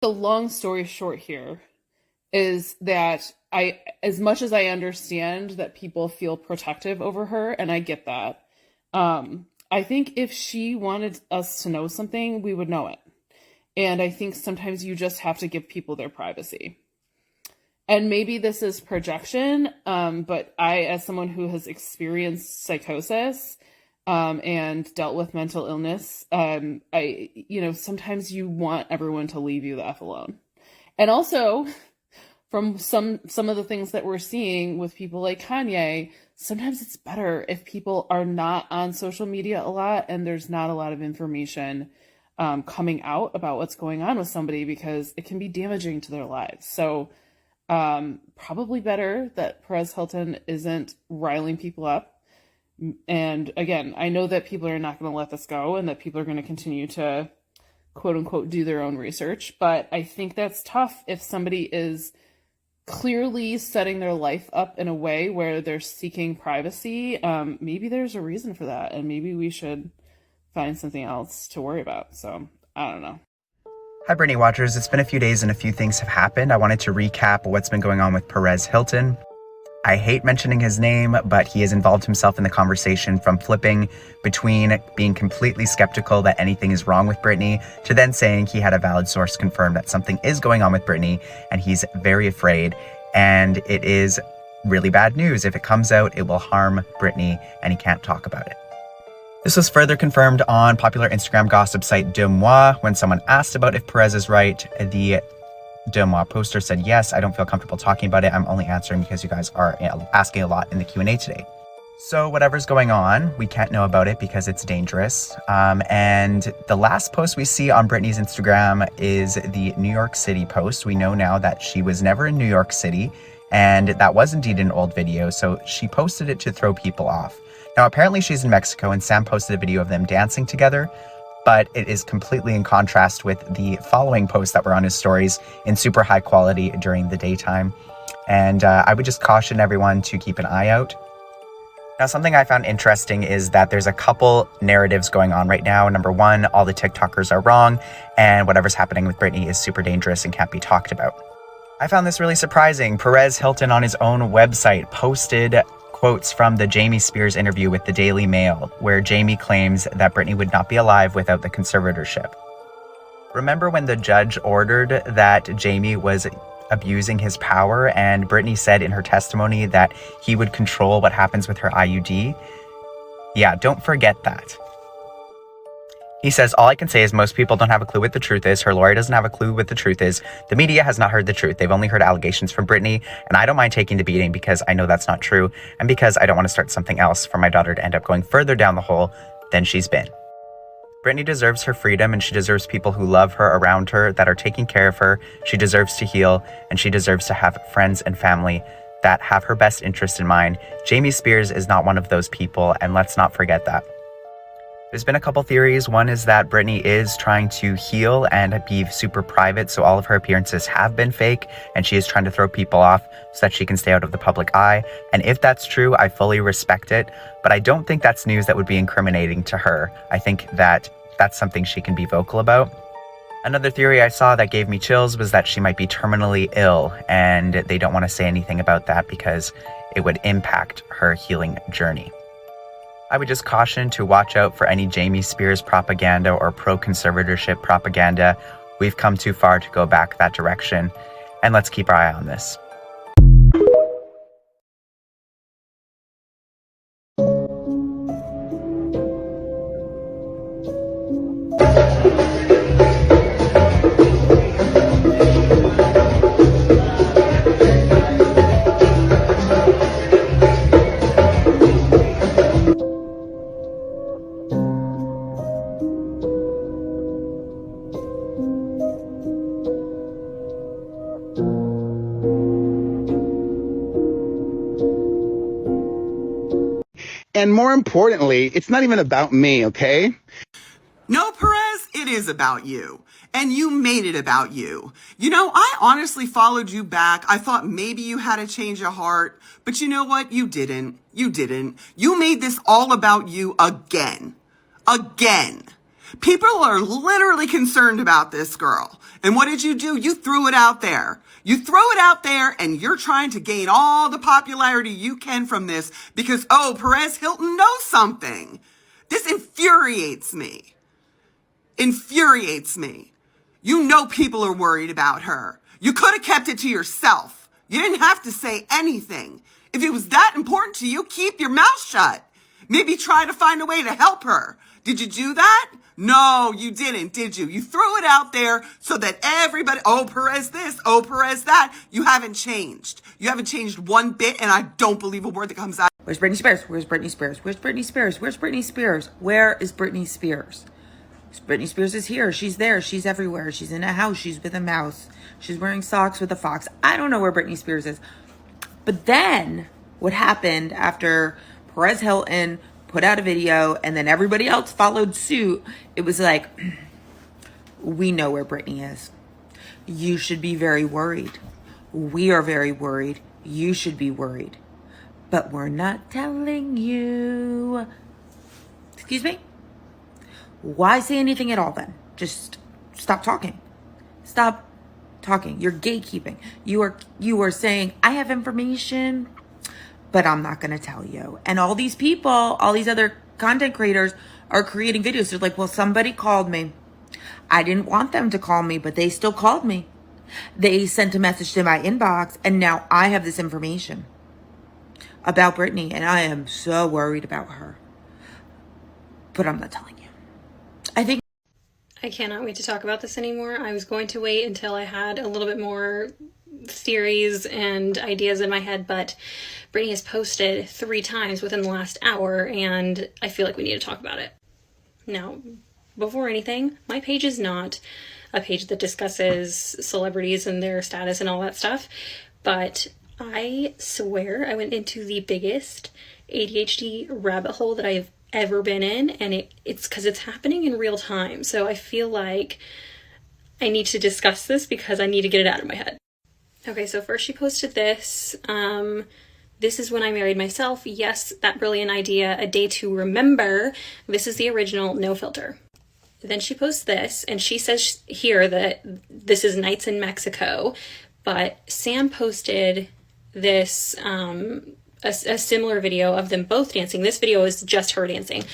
The long story short here is that as much as I understand that people feel protective over her, and I get that, I think if she wanted us to know something, we would know it. And I think sometimes you just have to give people their privacy. And maybe this is projection, but I, as someone who has experienced psychosis, and dealt with mental illness, sometimes you want everyone to leave you the F alone. And also, from some of the things that we're seeing with people like Kanye, sometimes it's better if people are not on social media a lot and there's not a lot of information coming out about what's going on with somebody, because it can be damaging to their lives. So probably better that Perez Hilton isn't riling people up. And again, I know that people are not going to let this go and that people are going to continue to, quote unquote, do their own research. But I think that's tough if somebody is clearly setting their life up in a way where they're seeking privacy. Maybe there's a reason for that, and maybe we should find something else to worry about. So I don't know. Hi, Brittany Watchers. It's been a few days and a few things have happened. I wanted to recap what's been going on with Perez Hilton. I hate mentioning his name, but he has involved himself in the conversation from flipping between being completely skeptical that anything is wrong with Brittany to then saying he had a valid source confirm that something is going on with Brittany, and he's very afraid. And it is really bad news. If it comes out, it will harm Brittany, and he can't talk about it. This was further confirmed on popular Instagram gossip site De Moi when someone asked about if Perez is right. The De Moi poster said, "Yes, I don't feel comfortable talking about it. I'm only answering because you guys are asking a lot in the Q&A today." So whatever's going on, we can't know about it because it's dangerous. And the last post we see on Britney's Instagram is the New York City post. We know now that she was never in New York City, and that was indeed an old video. So she posted it to throw people off. Now, apparently she's in Mexico, and Sam posted a video of them dancing together, but it is completely in contrast with the following posts that were on his stories in super high quality during the daytime. And I would just caution everyone to keep an eye out. Now, something I found interesting is that there's a couple narratives going on right now. Number one, all the TikTokers are wrong, and whatever's happening with Britney is super dangerous and can't be talked about. I found this really surprising. Perez Hilton on his own website posted quotes from the Jamie Spears interview with the Daily Mail, where Jamie claims that Britney would not be alive without the conservatorship. Remember when the judge ordered that Jamie was abusing his power, and Britney said in her testimony that he would control what happens with her IUD? Yeah, don't forget that. He says, "All I can say is most people don't have a clue what the truth is. Her lawyer doesn't have a clue what the truth is. The media has not heard the truth. They've only heard allegations from Brittany, and I don't mind taking the beating because I know that's not true, and because I don't want to start something else for my daughter to end up going further down the hole than she's been." Brittany deserves her freedom, and she deserves people who love her around her, that are taking care of her. She deserves to heal, and she deserves to have friends and family that have her best interest in mind. Jamie Spears is not one of those people, and let's not forget that. There's been a couple theories. One is that Brittany is trying to heal and be super private, so all of her appearances have been fake, and she is trying to throw people off so that she can stay out of the public eye. And if that's true, I fully respect it, but I don't think that's news that would be incriminating to her. I think that that's something she can be vocal about. Another theory I saw that gave me chills was that she might be terminally ill, and they don't want to say anything about that because it would impact her healing journey. I would just caution to watch out for any Jamie Spears propaganda or pro-conservatorship propaganda. We've come too far to go back that direction, and let's keep our eye on this. And more importantly, it's not even about me, okay? No, Perez, it is about you. And you made it about you. You know, I honestly followed you back. I thought maybe you had a change of heart. But you know what? You didn't. You didn't. You made this all about you again. Again. People are literally concerned about this girl. And what did you do? You threw it out there. You throw it out there and you're trying to gain all the popularity you can from this because, oh, Perez Hilton knows something. This infuriates me. Infuriates me. You know people are worried about her. You could have kept it to yourself. You didn't have to say anything. If it was that important to you, keep your mouth shut. Maybe try to find a way to help her. Did you do that? No, you didn't, did you? You threw it out there so that everybody, oh, Perez this, oh, Perez that. You haven't changed. You haven't changed one bit, and I don't believe a word that comes out. Where's Britney Spears? Where's Britney Spears? Where's Britney Spears? Where's Britney Spears? Where is Britney Spears? Britney Spears is here. She's there. She's everywhere. She's in a house. She's with a mouse. She's wearing socks with a fox. I don't know where Britney Spears is. But then what happened after Perez Hilton put out a video and then everybody else followed suit, it was like, we know where Britney is. You should be very worried. We are very worried. You should be worried. But we're not telling you. Excuse me? Why say anything at all then? Just stop talking. Stop talking. You're gatekeeping. You are saying, I have information, but I'm not going to tell you. And all these people, all these other content creators are creating videos. They're like, well, somebody called me. I didn't want them to call me, but they still called me. They sent a message to my inbox, and now I have this information about Brittany, and I am so worried about her. But I'm not telling you. I cannot wait to talk about this anymore. I was going to wait until I had a little bit more theories and ideas in my head, but Brittany has posted 3 times within the last hour, and I feel like we need to talk about it. Now, before anything, my page is not a page that discusses celebrities and their status and all that stuff, but I swear I went into the biggest ADHD rabbit hole that I've ever been in, and it's because it's happening in real time. So I feel like I need to discuss this because I need to get it out of my head. Okay, so first she posted this. This is when I married myself. Yes, that brilliant idea, a day to remember. This is the original, no filter. Then she posts this, and she says here that this is nights in Mexico, but Sam posted this a similar video of them both dancing. This video is just her dancing.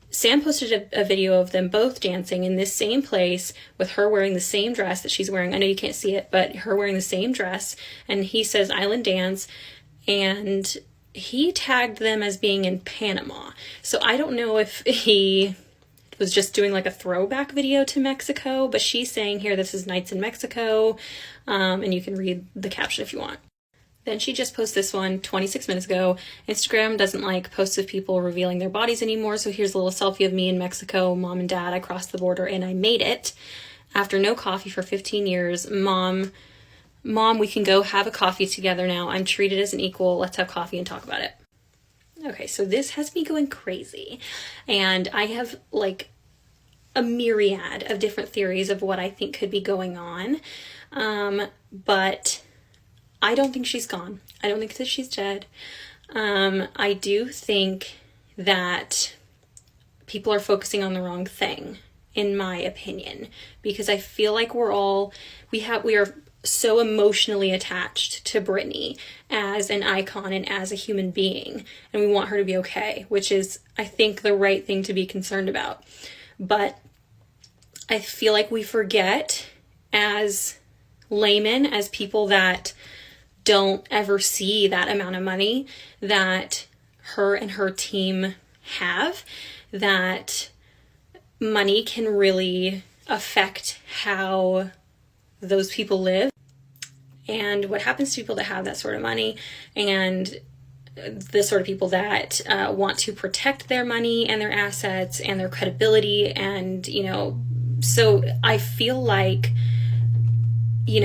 Sam posted a video of them both dancing in this same place with her wearing the same dress that she's wearing. I know you can't see it, but her wearing the same dress. And he says Island Dance. And he tagged them as being in Panama. So I don't know if he was just doing like a throwback video to Mexico, but she's saying here this is nights in Mexico. And you can read the caption if you want. Then she just posted this one 26 minutes ago. Instagram doesn't like posts of people revealing their bodies anymore. So here's a little selfie of me in Mexico. Mom and dad, I crossed the border and I made it. After no coffee for 15 years. Mom, we can go have a coffee together now. I'm treated as an equal. Let's have coffee and talk about it. Okay, so this has me going crazy. And I have like a myriad of different theories of what I think could be going on. But I don't think she's gone. I don't think that she's dead. I do think that people are focusing on the wrong thing, in my opinion, because I feel like we are so emotionally attached to Brittany as an icon and as a human being, and we want her to be okay, which is, I think, the right thing to be concerned about. But I feel like we forget as laymen, as people that don't ever see that amount of money that her and her team have, that money can really affect how those people live and what happens to people that have that sort of money, and the sort of people that want to protect their money and their assets and their credibility. And, so I feel like,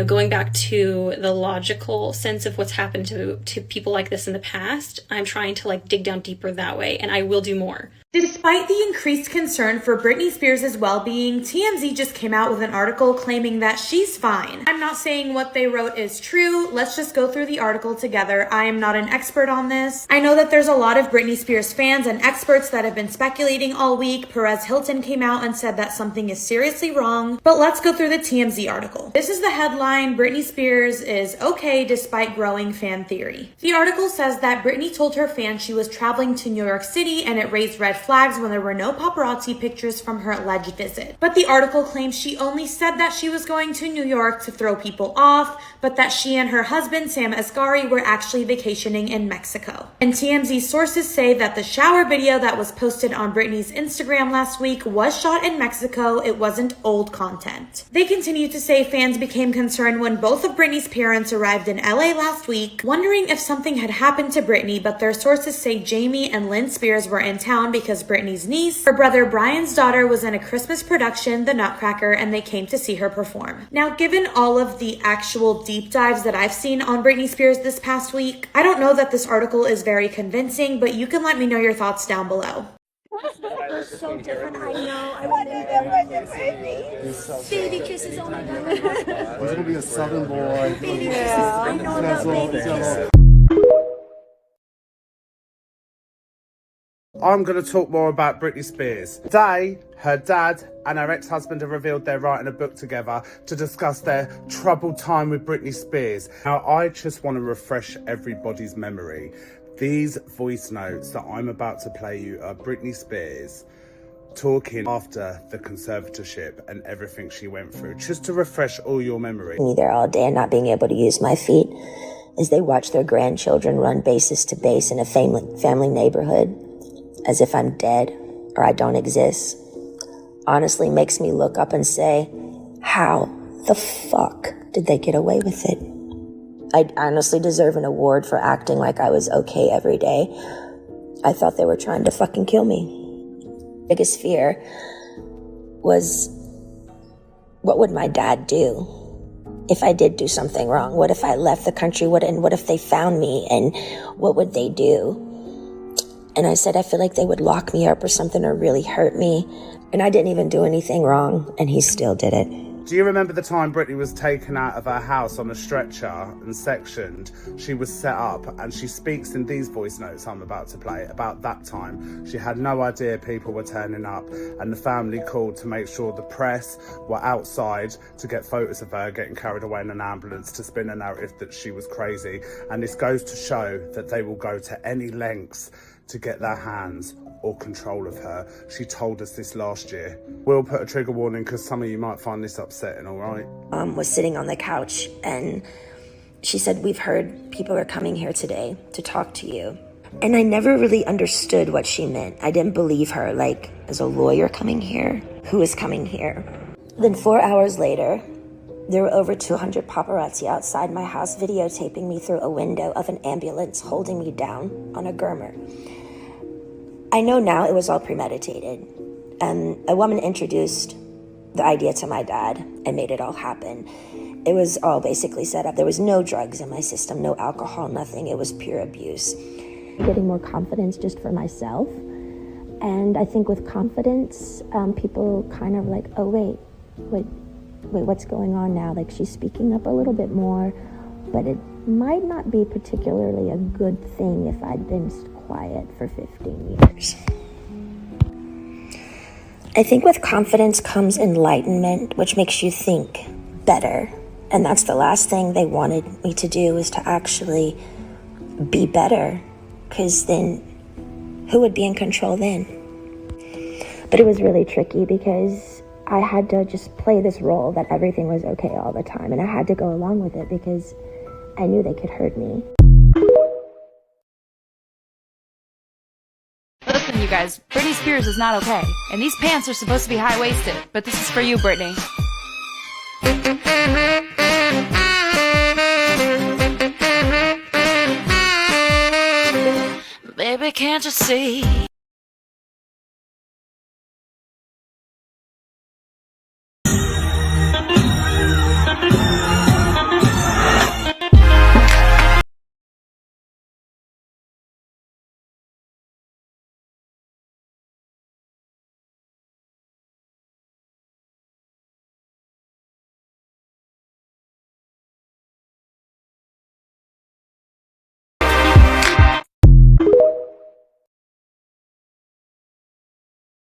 going back to the logical sense of what's happened to people like this in the past, I'm trying to dig down deeper that way, and I will do more. Despite the increased concern for Britney Spears' well-being, TMZ just came out with an article claiming that she's fine. I'm not saying what they wrote is true. Let's just go through the article together. I am not an expert on this. I know that there's a lot of Britney Spears fans and experts that have been speculating all week. Perez Hilton came out and said that something is seriously wrong. But let's go through the TMZ article. This is the headline: Britney Spears is okay despite growing fan theory. The article says that Britney told her fans she was traveling to New York City and it raised red flags when there were no paparazzi pictures from her alleged visit. But the article claims she only said that she was going to New York to throw people off, but that she and her husband, Sam Asghari, were actually vacationing in Mexico. And TMZ sources say that the shower video that was posted on Britney's Instagram last week was shot in Mexico. It wasn't old content. They continue to say fans became concerned when both of Britney's parents arrived in LA last week, wondering if something had happened to Britney, but their sources say Jamie and Lynn Spears were in town because Britney's niece, her brother Brian's daughter, was in a Christmas production, The Nutcracker, and they came to see her perform. Now, given all of the actual deep dives that I've seen on Britney Spears this past week, I don't know that this article is very convincing, but you can let me know your thoughts down below. We're so different, I know. I remember. Baby kisses, oh my god. He's gonna be a southern boy. Baby kisses, I know about baby kisses. I'm going to talk more about Britney Spears. Today, her dad and her ex-husband have revealed they're writing a book together to discuss their troubled time with Britney Spears. Now, I just want to refresh everybody's memory. These voice notes that I'm about to play you are Britney Spears talking after the conservatorship and everything she went through, just to refresh all your memory. Me there all day and not being able to use my feet as they watch their grandchildren run bases to base in a family neighborhood, as if I'm dead or I don't exist, honestly makes me look up and say, how the fuck did they get away with it? I honestly deserve an award for acting like I was okay every day. I thought they were trying to fucking kill me. Biggest fear was, what would my dad do if I did do something wrong? What if I left the country? And what if they found me? And what would they do? And I said, I feel like they would lock me up or something or really hurt me. And I didn't even do anything wrong, and he still did it. Do you remember the time Britney was taken out of her house on a stretcher and sectioned? She was set up, and she speaks in these voice notes I'm about to play about that time. She had no idea people were turning up, and the family called to make sure the press were outside to get photos of her getting carried away in an ambulance to spin a narrative that she was crazy. And this goes to show that they will go to any lengths to get their hands or control of her. She told us this last year. We'll put a trigger warning because some of you might find this upsetting, all right? Was sitting on the couch and she said, we've heard people are coming here today to talk to you. And I never really understood what she meant. I didn't believe her. Like, is a lawyer coming here? Who is coming here? Then 4 hours later, there were over 200 paparazzi outside my house videotaping me through a window of an ambulance holding me down on a groomer. I know now it was all premeditated. A woman introduced the idea to my dad and made it all happen. It was all basically set up. There was no drugs in my system, no alcohol, nothing. It was pure abuse. Getting more confidence just for myself. And I think with confidence, people kind of like, oh, wait, what's going on now? Like, she's speaking up a little bit more, but it might not be particularly a good thing if I'd been quiet for 15 years. I think with confidence comes enlightenment, which makes you think better. And that's the last thing they wanted me to do, is to actually be better, because then who would be in control then? But it was really tricky because I had to just play this role that everything was okay all the time. And I had to go along with it because I knew they could hurt me. Listen, you guys, Britney Spears is not okay. And these pants are supposed to be high-waisted. But this is for you, Brittany. Baby, can't you see?